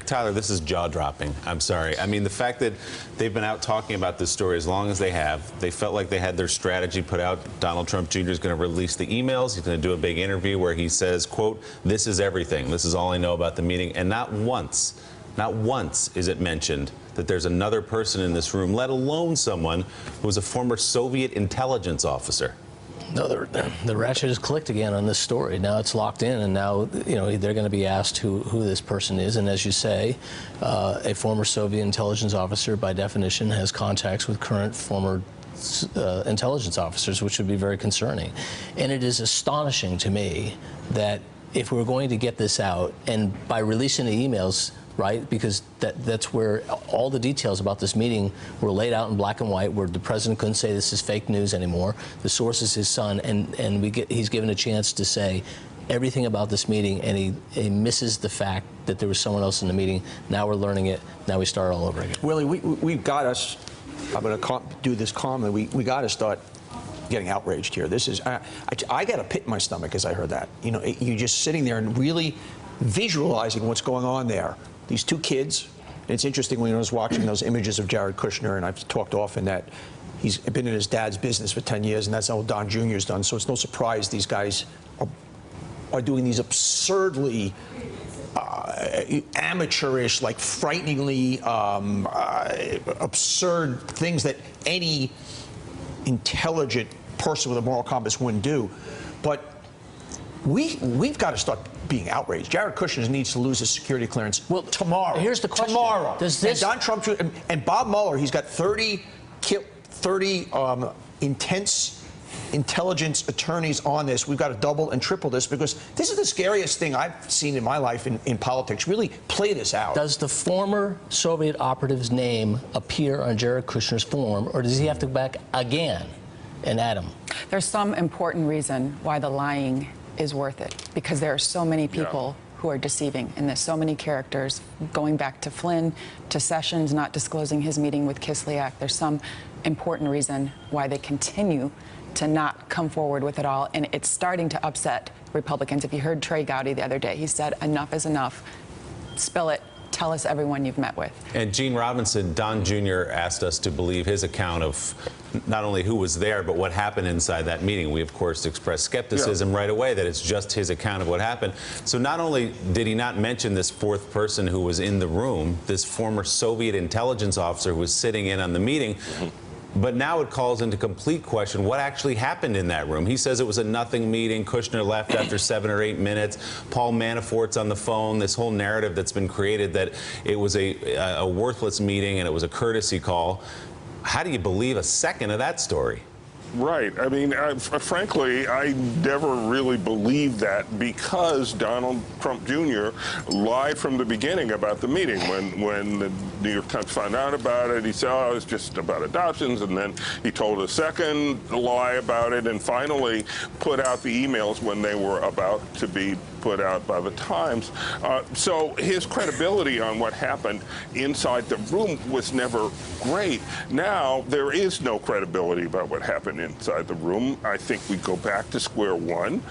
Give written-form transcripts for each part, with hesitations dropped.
Tyler, this is jaw-dropping. I'm sorry. I mean, the fact that they've been out talking about this story as long as they have, they felt like they had their strategy put out. Donald Trump Jr. is going to release the emails. He's going to do a big interview where he says, quote, "This is everything. This is all I know about the meeting." And not once is it mentioned that there's another person in this room, let alone someone who was a former Soviet intelligence officer. No, the ratchet has clicked again on this story. Now it's locked in, and now they're going to be asked who this person is. And as you say, a former Soviet intelligence officer, by definition, has contacts with current former intelligence officers, which would be very concerning. And it is astonishing to me that if we're going to get this out, and by releasing the emails, right, because that's where all the details about this meeting were laid out in black and white, where the president couldn't say this is fake news anymore. The source is his son, and he's given a chance to say everything about this meeting, and he misses the fact that there was someone else in the meeting. Now we're learning it. Now we start all over again. Willie, we've got us. I'm going to do this calmly. We got to start getting outraged here. This is I got a pit in my stomach as I heard that. You're just sitting there and really visualizing what's going on there. These two kids. And it's interesting when I was watching those images of Jared Kushner, and I've talked often that he's been in his dad's business for 10 years, and that's how Don Jr.'s done. So it's no surprise these guys are doing these absurdly amateurish, like frighteningly absurd things that any intelligent person with a moral compass wouldn't do. But we've got to start being outraged. Jared Kushner needs to lose his security clearance tomorrow. Here's the question. Tomorrow. Does this... And Don Trump and Bob Mueller, he's got 30 intense intelligence attorneys on this. We've got to double and triple this, because this is the scariest thing I've seen in my life in politics. Really play this out. Does the former Soviet operative's name appear on Jared Kushner's form, or does he have to go back again and add him? There's some important reason why the lying is worth it, because there are so many people who are deceiving, and there's so many characters, going back to Flynn, to Sessions not disclosing his meeting with Kislyak. There's some important reason why they continue to not come forward with it all, and it's starting to upset Republicans. If you heard Trey Gowdy the other day, he said, enough is enough. Spill it. Tell us everyone you've met with. And Gene Robinson, Don Jr. asked us to believe his account of not only who was there, but what happened inside that meeting. We, of course, expressed skepticism right away that it's just his account of what happened. So not only did he not mention this fourth person who was in the room, this former Soviet intelligence officer who was sitting in on the meeting, but now it calls into complete question what actually happened in that room. He says it was a nothing meeting. Kushner left after 7 or 8 minutes. Paul Manafort's on the phone. This whole narrative that's been created that it was a worthless meeting and it was a courtesy call. How do you believe a second of that story? Right. I mean, frankly, I never really believed that, because Donald Trump Jr. lied from the beginning about the meeting. When the New York Times found out about it, he said, oh, it was just about adoptions, and then he told a second lie about it, and finally put out the emails when they were about to be put out by the Times. So his credibility on what happened inside the room was never great. Now there is no credibility about what happened inside the room. I think we go back to square one.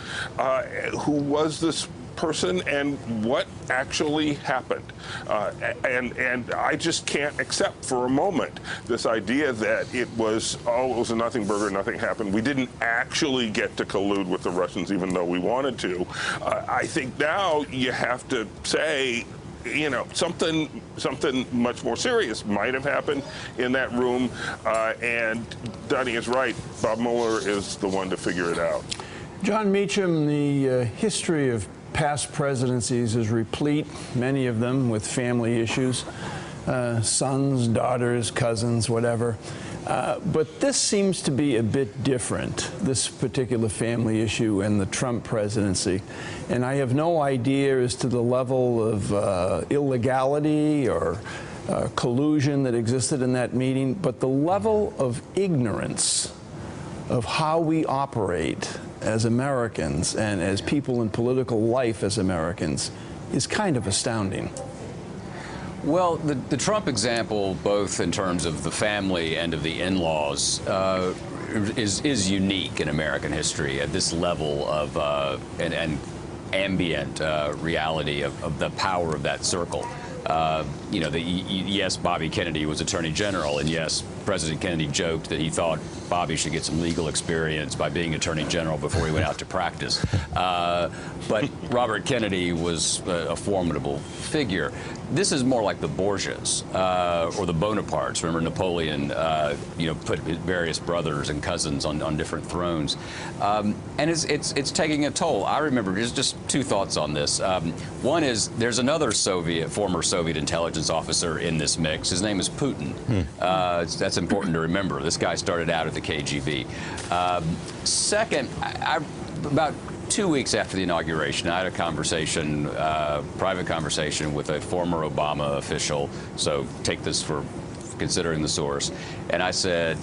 Who was this person and what actually happened? And I just can't accept for a moment this idea that it was a nothing burger, nothing happened. We didn't actually get to collude with the Russians, even though we wanted to. I think now you have to say, something much more serious might have happened in that room. And Donnie is right. Bob Mueller is the one to figure it out. John Meacham, the history of past presidencies is replete, many of them with family issues, sons, daughters, cousins, whatever. But this seems to be a bit different, this particular family issue and the Trump presidency. And I have no idea as to the level of illegality or collusion that existed in that meeting, but the level of ignorance of how we operate as Americans and as people in political life as Americans is kind of astounding. Well, the Trump example, both in terms of the family and of the in-laws, is unique in American history at this level of and ambient reality of the power of that circle. You know, yes, Bobby Kennedy was Attorney General, and yes, President Kennedy joked that he thought Bobby should get some legal experience by being Attorney General before he went out to practice. But Robert Kennedy was a formidable figure. This is more like the Borgias or the Bonapartes. Remember Napoleon, you know, put various brothers and cousins on different thrones, and it's taking a toll. I remember just two thoughts on this. One is there's another former Soviet intelligence officer in this mix. His name is Putin. That's important to remember. This guy started out at the KGB. Second, about 2 weeks after the inauguration, I had a conversation, private conversation with a former Obama official, so take this for considering the source, and I said,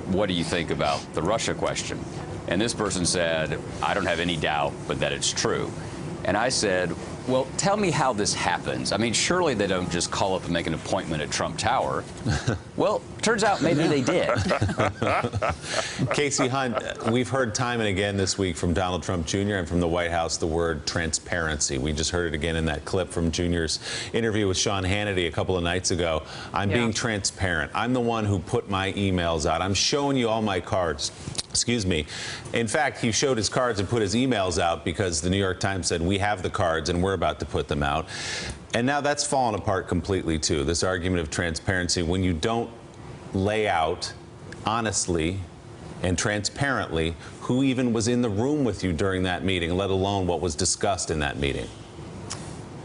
what do you think about the Russia question? And this person said, I don't have any doubt but that it's true. And I said, well, tell me how this happens. I mean, surely they don't just call up and make an appointment at Trump Tower. Well, turns out maybe they did. Casey Hunt, we've heard time and again this week from Donald Trump Jr. and from the White House the word transparency. We just heard it again in that clip from Jr.'s interview with Sean Hannity a couple of nights ago. I'm being transparent. I'm the one who put my emails out. I'm showing you all my cards. Excuse me. In fact, he showed his cards and put his emails out because the New York Times said we have the cards and we're about to put them out. And now that's fallen apart completely, too. This argument of transparency, when you don't lay out honestly and transparently who even was in the room with you during that meeting, let alone what was discussed in that meeting.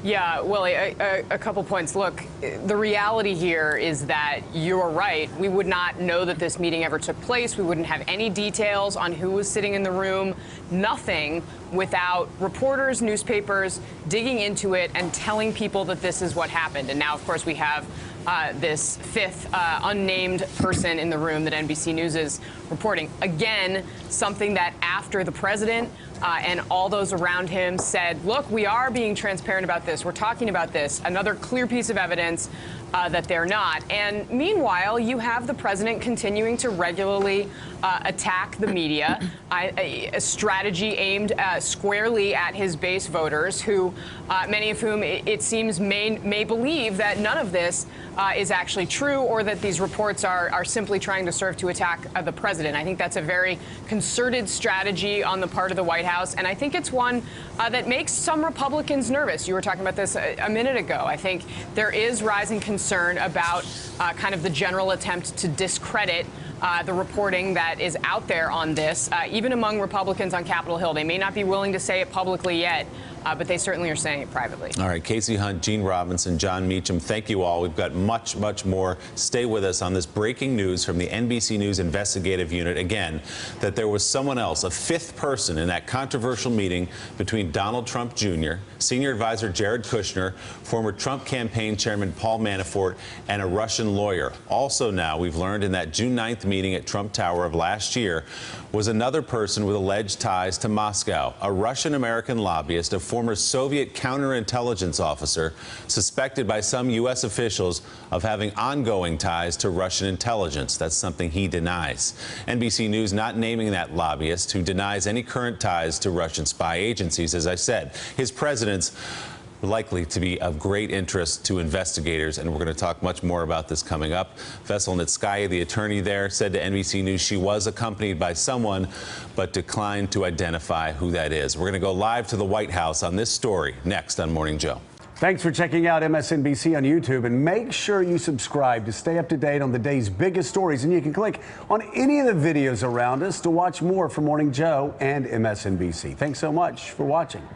Yeah, Willie, a couple points. Look, the reality here is that you're right. We would not know that this meeting ever took place. We wouldn't have any details on who was sitting in the room, nothing, without reporters, newspapers digging into it and telling people that this is what happened. And now, of course, we have this fifth unnamed person in the room that NBC News is reporting. Again, something that after the president and all those around him said, look, we are being transparent about this. We're talking about this. Another clear piece of evidence that they're not. And meanwhile, you have the president continuing to regularly attack the media, a strategy aimed squarely at his base voters, who many of whom it seems may believe that none of this is actually true, or that these reports are simply trying to serve to attack the president. I think that's a very concerted strategy on the part of the White House, and I think it's one that makes some Republicans nervous. You were talking about this a minute ago. I think there is rising concern about kind of the general attempt to discredit the reporting that is out there on this, even among Republicans on Capitol Hill. They may not be willing to say it publicly yet, but they certainly are saying it privately. All right, Casey Hunt, Gene Robinson, John Meacham, thank you all. We've got much, much more. Stay with us on this breaking news from the NBC News investigative unit. Again, that there was someone else, a fifth person in that controversial meeting between Donald Trump Jr., senior advisor Jared Kushner, former Trump campaign chairman Paul Manafort, and a Russian lawyer. Also now, we've learned in that June 9th meeting at Trump Tower of last year was another person with alleged ties to Moscow, a Russian-American lobbyist, a former Soviet counterintelligence officer suspected by some U.S. officials of having ongoing ties to Russian intelligence. That's something he denies. NBC News not naming that lobbyist, who denies any current ties to Russian spy agencies. As I said, his president's likely to be of great interest to investigators, and we're going to talk much more about this coming up. Veselnitskaya, the attorney there, said to NBC News she was accompanied by someone but declined to identify who that is. We're going to go live to the White House on this story next on Morning Joe. Thanks for checking out MSNBC on YouTube, and make sure you subscribe to stay up to date on the day's biggest stories. And you can click on any of the videos around us to watch more from Morning Joe and MSNBC. Thanks so much for watching.